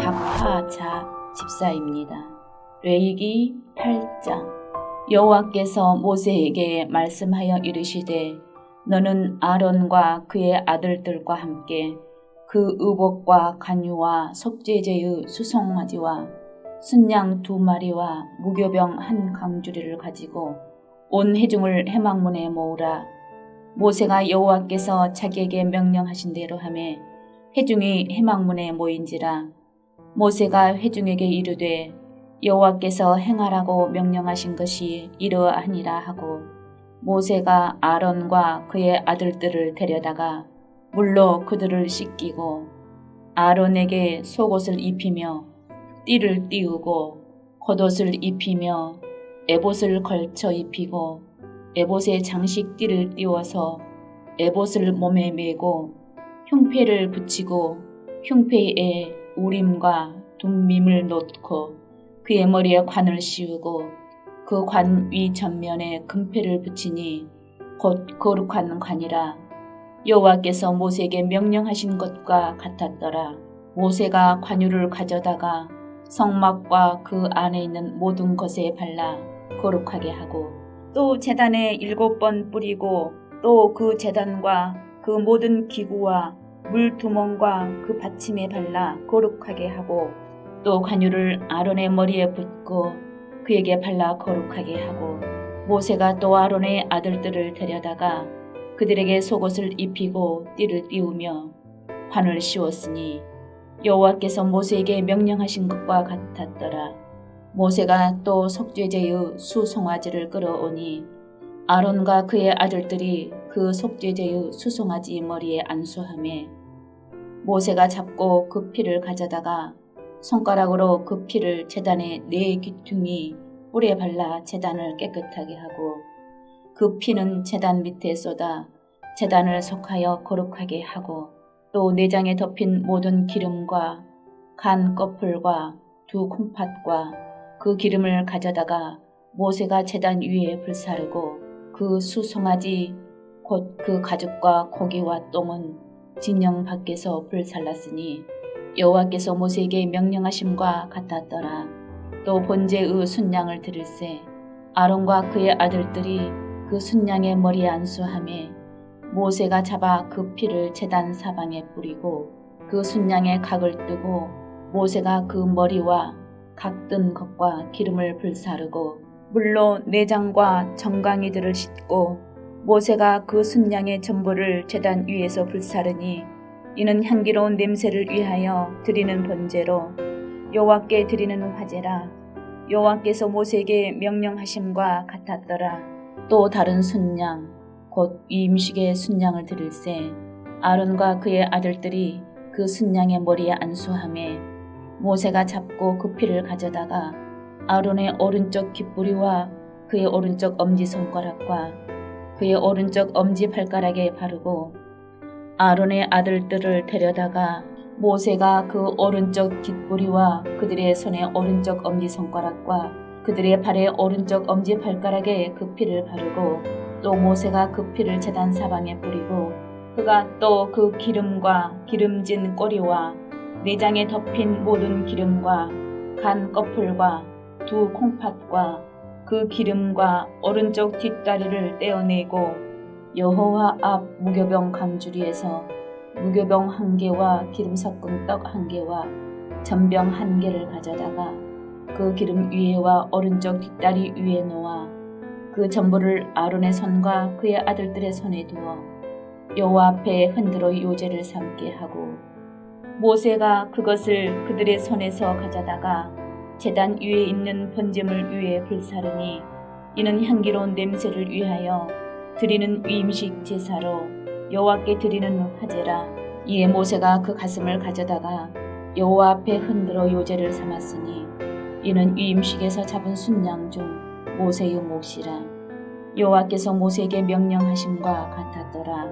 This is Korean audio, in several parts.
박하자 집사입니다. 레위기 8장. 여호와께서 모세에게 말씀하여 이르시되 너는 아론과 그의 아들들과 함께 그 의복과 간유와 속죄제의 수송아지와 순양 2마리와 무교병 1강주리를 가지고 온 회중을 회막문에 모으라. 모세가 여호와께서 자기에게 명령하신 대로 하매 회중이 회막문에 모인지라. 모세가 회중에게 이르되 여호와께서 행하라고 명령하신 것이 이러하니라 하고 모세가 아론과 그의 아들들을 데려다가 물로 그들을 씻기고 아론에게 속옷을 입히며 띠를 띄우고 겉옷을 입히며 에봇을 걸쳐 입히고 에봇에 장식띠를 띄워서 에봇을 몸에 메고 흉패를 붙이고 흉패에 우림과 둠밈을 놓고 그의 머리에 관을 씌우고 그 관 위 전면에 금패를 붙이니 곧 거룩한 관이라. 여호와께서 모세에게 명령하신 것과 같았더라. 모세가 관유를 가져다가 성막과 그 안에 있는 모든 것에 발라 거룩하게 하고 또 제단에 7번 뿌리고 또 그 제단과 그 모든 기구와 물두멍과 그 받침에 발라 거룩하게 하고 또 관유를 아론의 머리에 붓고 그에게 발라 거룩하게 하고 모세가 또 아론의 아들들을 데려다가 그들에게 속옷을 입히고 띠를 띄우며 관을 씌웠으니 여호와께서 모세에게 명령하신 것과 같았더라. 모세가 또 속죄제의 수송아지를 끌어오니 아론과 그의 아들들이 그 속죄제의 수송아지 머리에 안수하매 모세가 잡고 그 피를 가져다가 손가락으로 그 피를 제단의 4귀퉁이 뿔에 발라 제단을 깨끗하게 하고 그 피는 제단 밑에 쏟아 제단을 속하여 거룩하게 하고 또 내장에 덮인 모든 기름과 간 꺼풀과 2 콩팥과 그 기름을 가져다가 모세가 제단 위에 불사르고 그 수송아지 곧 그 가죽과 고기와 똥은 진영 밖에서 불살랐으니 여호와께서 모세에게 명령하심과 같았더라. 또 번제의 순양을 드릴세 아론과 그의 아들들이 그 순양의 머리에 안수하매 모세가 잡아 그 피를 제단 사방에 뿌리고 그 순양의 각을 뜨고 모세가 그 머리와 각 뜬 것과 기름을 불사르고 물로 내장과 정강이들을 씻고 모세가 그 순양의 전부를 제단 위에서 불사르니 이는 향기로운 냄새를 위하여 드리는 번제로 여호와께 드리는 화제라. 여호와께서 모세에게 명령하심과 같았더라. 또 다른 순양 곧 위임식의 순양을 드릴세 아론과 그의 아들들이 그 순양의 머리에 안수하매 모세가 잡고 그 피를 가져다가 아론의 오른쪽 귓부리와 그의 오른쪽 엄지손가락과 그의 오른쪽 엄지발가락에 바르고 아론의 아들들을 데려다가 모세가 그 오른쪽 귓부리와 그들의 손의 오른쪽 엄지손가락과 그들의 발의 오른쪽 엄지발가락에 그 피를 바르고 또 모세가 그 피를 제단 사방에 뿌리고 그가 또 그 기름과 기름진 꼬리와 내장에 덮인 모든 기름과 간 꺼풀과 2 콩팥과 그 기름과 오른쪽 뒷다리를 떼어내고 여호와 앞 무교병 강주리에서 무교병 1개와 기름 섞은 떡 1개와 전병 1개를 가져다가 그 기름 위에와 오른쪽 뒷다리 위에 놓아 그 전부를 아론의 손과 그의 아들들의 손에 두어 여호와 앞에 흔들어 요제를 삼게 하고 모세가 그것을 그들의 손에서 가져다가 제단 위에 있는 번제물 위에 불사르니 이는 향기로운 냄새를 위하여 드리는 위임식 제사로 여호와께 드리는 화제라. 이에 모세가 그 가슴을 가져다가 여호와 앞에 흔들어 요제를 삼았으니 이는 위임식에서 잡은 순양 중 모세의 몫이라. 여호와께서 모세에게 명령하심과 같았더라.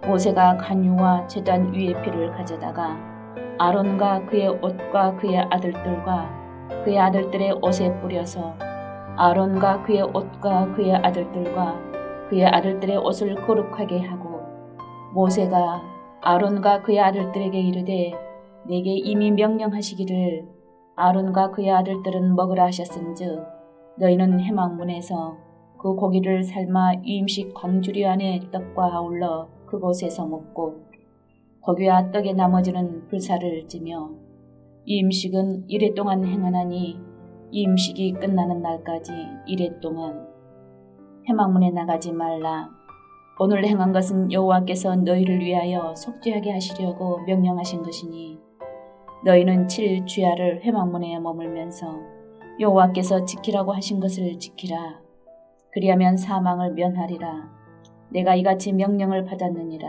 모세가 간유와 제단 위의 피를 가져다가 아론과 그의 옷과 그의 아들들과 그의 아들들의 옷에 뿌려서 아론과 그의 옷과 그의 아들들과 그의 아들들의 옷을 거룩하게 하고 모세가 아론과 그의 아들들에게 이르되 내게 이미 명령하시기를 아론과 그의 아들들은 먹으라 하셨은즉 너희는 회막문에서 그 고기를 삶아 유임식 광주리 안에 떡과 아울러 그곳에서 먹고 고기와 떡의 나머지는 불사를 찌며 유임식은 이레 동안 행하나니 유임식이 끝나는 날까지 이레 동안 회막문에 나가지 말라. 오늘 행한 것은 여호와께서 너희를 위하여 속죄하게 하시려고 명령하신 것이니 너희는 7일 주야를 회막문에 머물면서 여호와께서 지키라고 하신 것을 지키라. 그리하면 사망을 면하리라. 내가 이같이 명령을 받았느니라.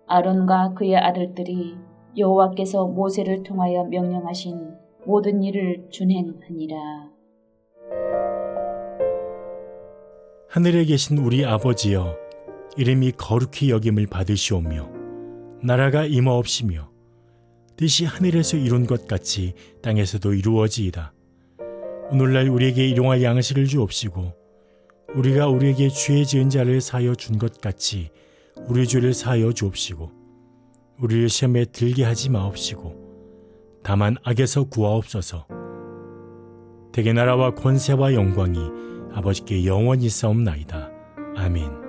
아론과 그의 아들들이 여호와께서 모세를 통하여 명령하신 모든 일을 준행하니라. 하늘에 계신 우리 아버지여, 이름이 거룩히 여김을 받으시오며 나라가 임하옵시며 뜻이 하늘에서 이룬 것 같이 땅에서도 이루어지이다. 오늘날 우리에게 일용할 양식을 주옵시고 우리가 우리에게 죄 지은 자를 사하여 준 것 같이 우리 죄를 사하여 주옵시고 우리를 시험에 들게 하지 마옵시고 다만 악에서 구하옵소서. 대개 나라와 권세와 영광이 아버지께 영원히 있사옵나이다. 아멘.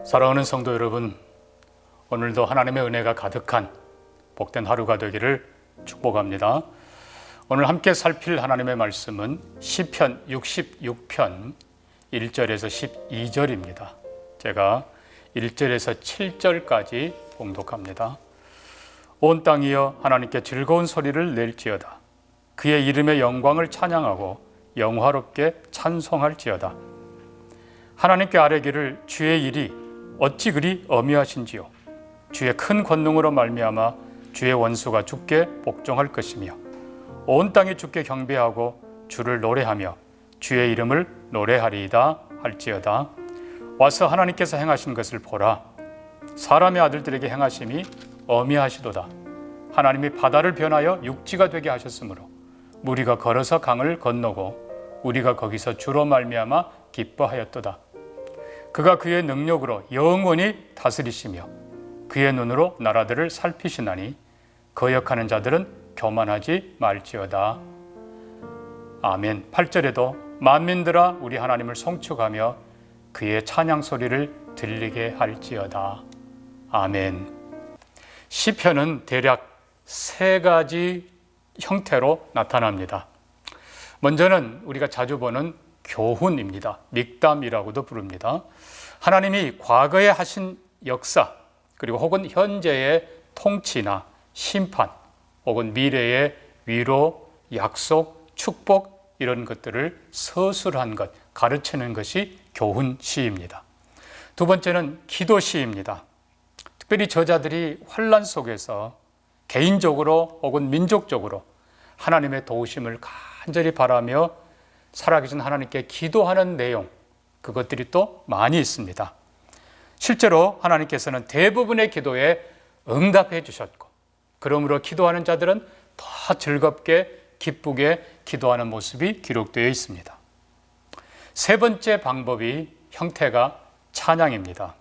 사랑하는 성도 여러분, 오늘도 하나님의 은혜가 가득한 복된 하루가 되기를 축복합니다. 오늘 함께 살필 하나님의 말씀은 시편 66편 1절에서 12절입니다. 제가 1절에서 7절까지 봉독합니다. 온 땅이여 하나님께 즐거운 소리를 낼지어다. 그의 이름의 영광을 찬양하고 영화롭게 찬송할지어다. 하나님께 아뢰기를 주의 일이 어찌 그리 어미하신지요. 주의 큰 권능으로 말미암아 주의 원수가 주께 복종할 것이며 온 땅이 주께 경배하고 주를 노래하며 주의 이름을 노래하리이다 할지어다. 와서 하나님께서 행하신 것을 보라. 사람의 아들들에게 행하심이 어미하시도다. 하나님이 바다를 변하여 육지가 되게 하셨으므로 무리가 걸어서 강을 건너고 우리가 거기서 주로 말미암아 기뻐하였도다. 그가 그의 능력으로 영원히 다스리시며 그의 눈으로 나라들을 살피시나니 거역하는 자들은 교만하지 말지어다. 아멘. 8절에도 만민들아 우리 하나님을 송축하며 그의 찬양 소리를 들리게 할지어다. 아멘. 시편은 대략 세 가지 형태로 나타납니다. 먼저는 우리가 자주 보는 교훈입니다. 믹담이라고도 부릅니다. 하나님이 과거에 하신 역사, 그리고 혹은 현재의 통치나 심판, 혹은 미래의 위로, 약속, 축복, 이런 것들을 서술한 것, 가르치는 것이 교훈 시입니다. 두 번째는 기도 시입니다. 특별히 저자들이 환난 속에서 개인적으로 혹은 민족적으로 하나님의 도우심을 간절히 바라며 살아계신 하나님께 기도하는 내용, 그것들이 또 많이 있습니다. 실제로 하나님께서는 대부분의 기도에 응답해 주셨고, 그러므로 기도하는 자들은 더 즐겁게 기쁘게 기도하는 모습이 기록되어 있습니다. 세 번째 방법이 형태가 찬양입니다.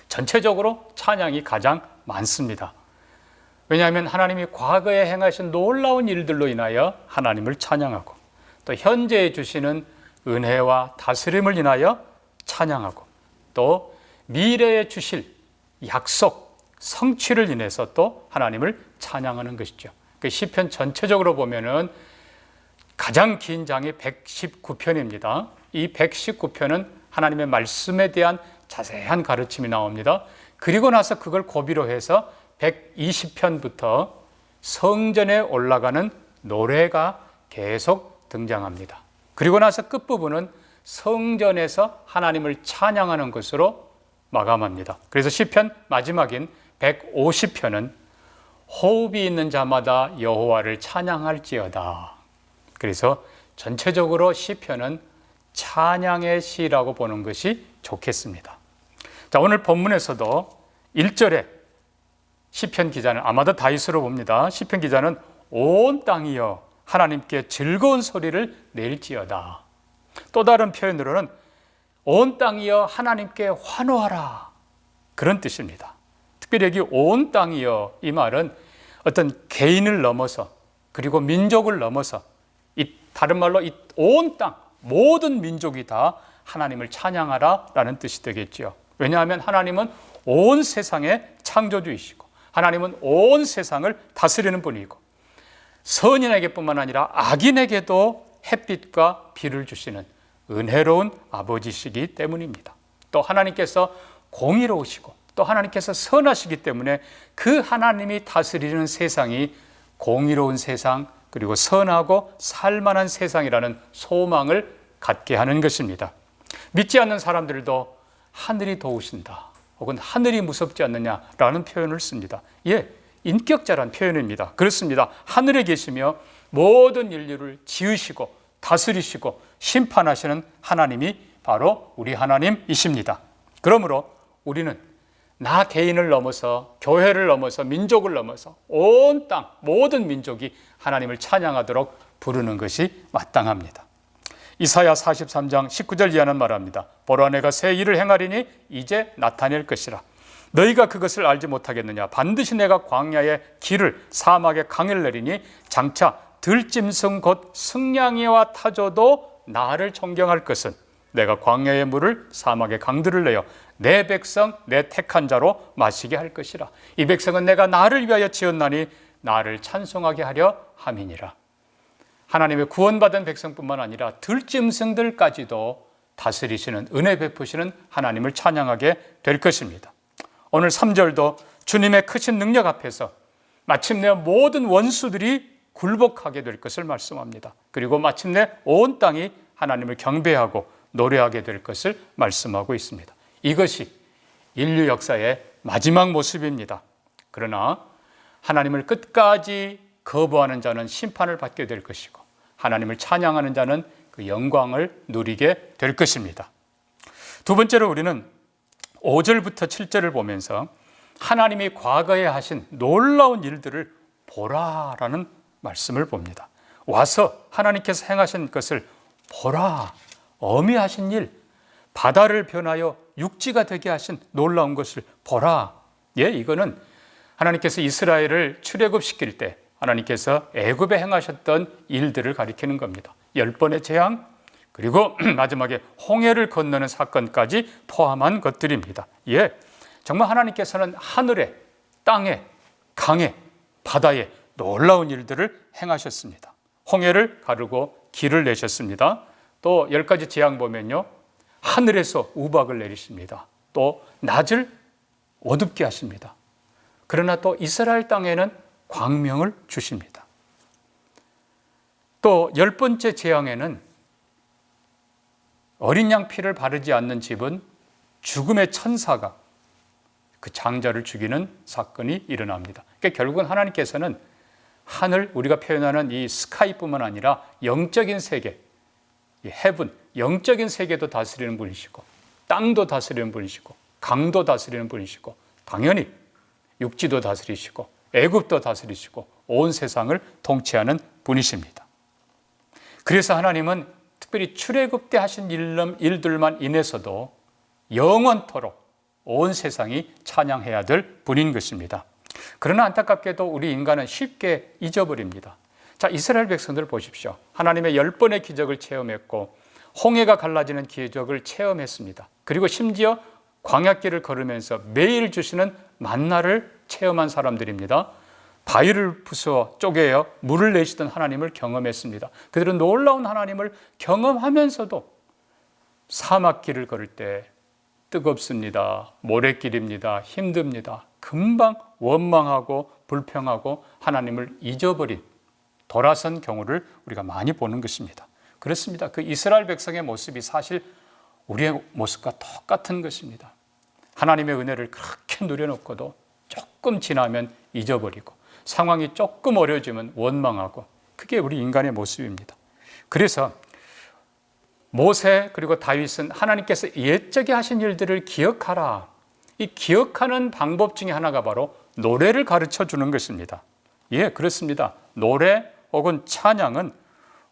전체적으로 찬양이 가장 많습니다. 왜냐하면 하나님이 과거에 행하신 놀라운 일들로 인하여 하나님을 찬양하고, 또 현재에 주시는 은혜와 다스림을 인하여 찬양하고, 또 미래에 주실 약속, 성취를 인해서 또 하나님을 찬양하는 것이죠. 그 시편 전체적으로 보면은 가장 긴 장이 119편입니다. 이 119편은 하나님의 말씀에 대한 자세한 가르침이 나옵니다. 그리고 나서 그걸 고비로 해서 120편부터 성전에 올라가는 노래가 계속 등장합니다. 그리고 나서 끝부분은 성전에서 하나님을 찬양하는 것으로 마감합니다. 그래서 시편 마지막인 150편은 호흡이 있는 자마다 여호와를 찬양할지어다. 그래서 전체적으로 시편은 찬양의 시라고 보는 것이 좋겠습니다. 자, 오늘 본문에서도 1절에 시편 기자는 아마도 다윗으로 봅니다. 시편 기자는 온 땅이여 하나님께 즐거운 소리를 낼지어다. 또 다른 표현으로는 온 땅이여 하나님께 환호하라, 그런 뜻입니다. 특별히 여기 온 땅이여, 이 말은 어떤 개인을 넘어서, 그리고 민족을 넘어서, 다른 말로 이 온 땅, 모든 민족이 다 하나님을 찬양하라 라는 뜻이 되겠죠. 왜냐하면 하나님은 온 세상의 창조주이시고, 하나님은 온 세상을 다스리는 분이고, 선인에게뿐만 아니라 악인에게도 햇빛과 비를 주시는 은혜로운 아버지시기 때문입니다. 또 하나님께서 공의로우시고, 또 하나님께서 선하시기 때문에 그 하나님이 다스리는 세상이 공의로운 세상, 그리고 선하고 살만한 세상이라는 소망을 갖게 하는 것입니다. 믿지 않는 사람들도 하늘이 도우신다, 혹은 하늘이 무섭지 않느냐라는 표현을 씁니다. 예, 인격자란 표현입니다. 그렇습니다. 하늘에 계시며 모든 인류를 지으시고 다스리시고 심판하시는 하나님이 바로 우리 하나님이십니다. 그러므로 우리는 나 개인을 넘어서, 교회를 넘어서, 민족을 넘어서 온 땅 모든 민족이 하나님을 찬양하도록 부르는 것이 마땅합니다. 이사야 43장 19절 이하는 말합니다. 보라, 내가 새 일을 행하리니 이제 나타낼 것이라. 너희가 그것을 알지 못하겠느냐. 반드시 내가 광야의 길을, 사막의 강을 내리니 장차 들짐승 곧 승냥이와 타조도 나를 존경할 것은 내가 광야의 물을, 사막의 강들을 내어 내 백성, 내 택한 자로 마시게 할 것이라. 이 백성은 내가 나를 위하여 지었나니 나를 찬송하게 하려 함이니라. 하나님의 구원받은 백성뿐만 아니라 들짐승들까지도 다스리시는, 은혜 베푸시는 하나님을 찬양하게 될 것입니다. 오늘 3절도 주님의 크신 능력 앞에서 마침내 모든 원수들이 굴복하게 될 것을 말씀합니다. 그리고 마침내 온 땅이 하나님을 경배하고 노래하게 될 것을 말씀하고 있습니다. 이것이 인류 역사의 마지막 모습입니다. 그러나 하나님을 끝까지 거부하는 자는 심판을 받게 될 것이고, 하나님을 찬양하는 자는 그 영광을 누리게 될 것입니다. 두 번째로 우리는 5절부터 7절을 보면서 하나님이 과거에 하신 놀라운 일들을 보라라는 말씀을 봅니다. 와서 하나님께서 행하신 것을 보라, 어미하신 일, 바다를 변하여 육지가 되게 하신 놀라운 것을 보라. 예, 이거는 하나님께서 이스라엘을 출애굽시킬 때 하나님께서 애굽에 행하셨던 일들을 가리키는 겁니다. 10번의 재앙, 그리고 마지막에 홍해를 건너는 사건까지 포함한 것들입니다. 예, 정말 하나님께서는 하늘에, 땅에, 강에 바다에 놀라운 일들을 행하셨습니다. 홍해를 가르고 길을 내셨습니다. 또 10가지 재앙 보면요, 하늘에서 우박을 내리십니다. 또 낮을 어둡게 하십니다. 그러나 또 이스라엘 땅에는 광명을 주십니다. 또 10번째 재앙에는 어린 양 피를 바르지 않는 집은 죽음의 천사가 그 장자를 죽이는 사건이 일어납니다. 그러니까 결국은 하나님께서는 하늘, 우리가 표현하는 이 스카이뿐만 아니라 영적인 세계, 이 헤븐, 영적인 세계도 다스리는 분이시고, 땅도 다스리는 분이시고, 강도 다스리는 분이시고, 당연히 육지도 다스리시고, 애굽도 다스리시고, 온 세상을 통치하는 분이십니다. 그래서 하나님은 특별히 출애굽 때 하신 일들만 인해서도 영원토록 온 세상이 찬양해야 될 분인 것입니다. 그러나 안타깝게도 우리 인간은 쉽게 잊어버립니다. 자, 이스라엘 백성들 보십시오. 하나님의 10번의 기적을 체험했고 홍해가 갈라지는 기적을 체험했습니다. 그리고 심지어 광야길을 걸으면서 매일 주시는 만나를 체험한 사람들입니다. 바위를 부수어 쪼개어 물을 내시던 하나님을 경험했습니다. 그들은 놀라운 하나님을 경험하면서도 사막길을 걸을 때 뜨겁습니다. 모래길입니다. 힘듭니다. 금방 원망하고 불평하고 하나님을 잊어버린 돌아선 경우를 우리가 많이 보는 것입니다. 그렇습니다. 그 이스라엘 백성의 모습이 사실 우리의 모습과 똑같은 것입니다. 하나님의 은혜를 그렇게 누려놓고도 조금 지나면 잊어버리고 상황이 조금 어려워지면 원망하고, 그게 우리 인간의 모습입니다. 그래서 모세 그리고 다윗은 하나님께서 옛적에 하신 일들을 기억하라. 이 기억하는 방법 중에 하나가 바로 노래를 가르쳐 주는 것입니다. 예, 그렇습니다. 노래 혹은 찬양은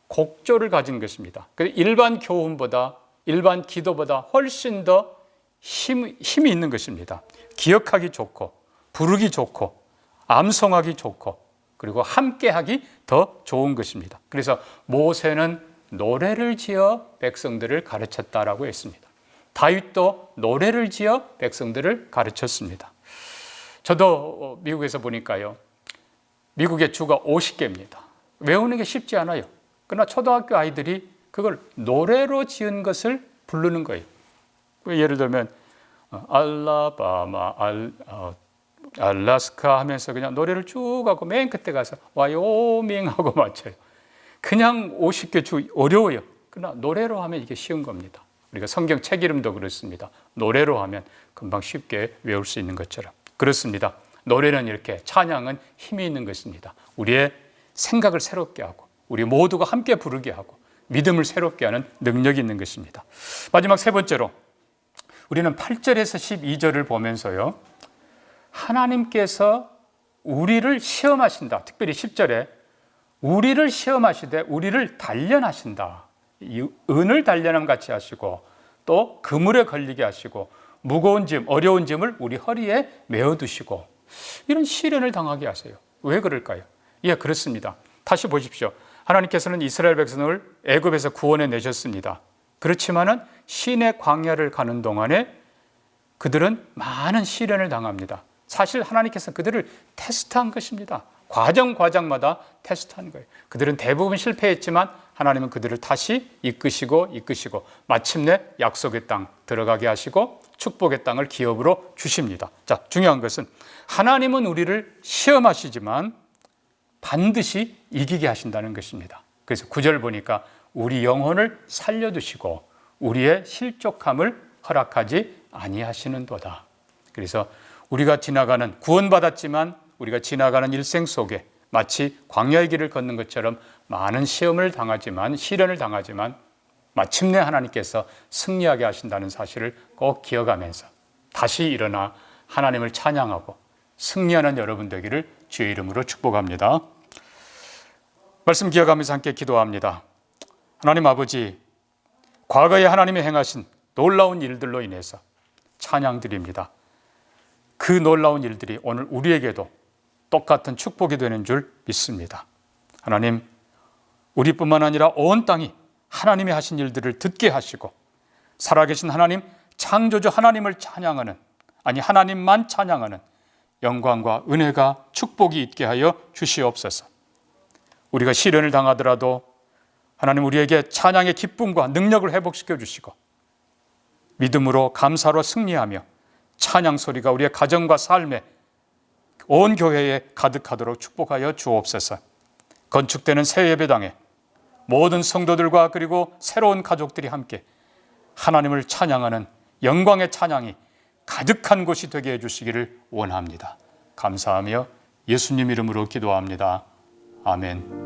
곡조를 가진 것입니다. 일반 교훈보다, 일반 기도보다 훨씬 더 힘이 있는 것입니다. 기억하기 좋고, 부르기 좋고, 암송하기 좋고, 그리고 함께하기 더 좋은 것입니다. 그래서 모세는 노래를 지어 백성들을 가르쳤다라고 했습니다. 다윗도 노래를 지어 백성들을 가르쳤습니다. 저도 미국에서 보니까요, 미국의 주가 50개입니다. 외우는 게 쉽지 않아요. 그러나 초등학교 아이들이 그걸 노래로 지은 것을 부르는 거예요. 예를 들면 알라바마, 알라스카 하면서 그냥 노래를 쭉 하고 맨 끝에 가서 와요밍 하고 맞춰요. 그냥 50개 주 어려워요. 그러나 노래로 하면 이게 쉬운 겁니다. 우리가 성경 책 이름도 그렇습니다. 노래로 하면 금방 쉽게 외울 수 있는 것처럼. 그렇습니다. 노래는 이렇게, 찬양은 힘이 있는 것입니다. 우리의 생각을 새롭게 하고, 우리 모두가 함께 부르게 하고, 믿음을 새롭게 하는 능력이 있는 것입니다. 마지막 세 번째로, 우리는 8절에서 12절을 보면서요, 하나님께서 우리를 시험하신다. 특별히 10절에 우리를 시험하시되 우리를 단련하신다. 이 은을 단련함 같이 하시고, 또 그물에 걸리게 하시고, 무거운 짐, 어려운 짐을 우리 허리에 메어두시고, 이런 시련을 당하게 하세요. 왜 그럴까요? 예, 그렇습니다. 다시 보십시오. 하나님께서는 이스라엘 백성을 애굽에서 구원해 내셨습니다. 그렇지만은 시내 광야를 가는 동안에 그들은 많은 시련을 당합니다. 사실 하나님께서 그들을 테스트한 것입니다. 과정마다 테스트한 거예요. 그들은 대부분 실패했지만 하나님은 그들을 다시 이끄시고 마침내 약속의 땅 들어가게 하시고 축복의 땅을 기업으로 주십니다. 자, 중요한 것은 하나님은 우리를 시험하시지만 반드시 이기게 하신다는 것입니다. 그래서 9절 보니까 우리 영혼을 살려두시고 우리의 실족함을 허락하지 아니하시는도다. 그래서 우리가 지나가는, 구원받았지만 우리가 지나가는 일생 속에 마치 광야의 길을 걷는 것처럼 많은 시련을 당하지만 마침내 하나님께서 승리하게 하신다는 사실을 꼭 기억하면서 다시 일어나 하나님을 찬양하고 승리하는 여러분 되기를 주의 이름으로 축복합니다. 말씀 기억하면서 함께 기도합니다. 하나님 아버지, 과거에 하나님이 행하신 놀라운 일들로 인해서 찬양드립니다. 그 놀라운 일들이 오늘 우리에게도 똑같은 축복이 되는 줄 믿습니다. 하나님, 우리뿐만 아니라 온 땅이 하나님이 하신 일들을 듣게 하시고 살아계신 하나님, 창조주 하나님을 찬양하는, 아니 하나님만 찬양하는 영광과 은혜가 축복이 있게 하여 주시옵소서. 우리가 시련을 당하더라도 하나님 우리에게 찬양의 기쁨과 능력을 회복시켜 주시고 믿음으로 감사로 승리하며 찬양 소리가 우리의 가정과 삶에 온 교회에 가득하도록 축복하여 주옵소서. 건축되는 새 예배당에 모든 성도들과 그리고 새로운 가족들이 함께 하나님을 찬양하는 영광의 찬양이 가득한 곳이 되게 해주시기를 원합니다. 감사하며 예수님 이름으로 기도합니다. 아멘.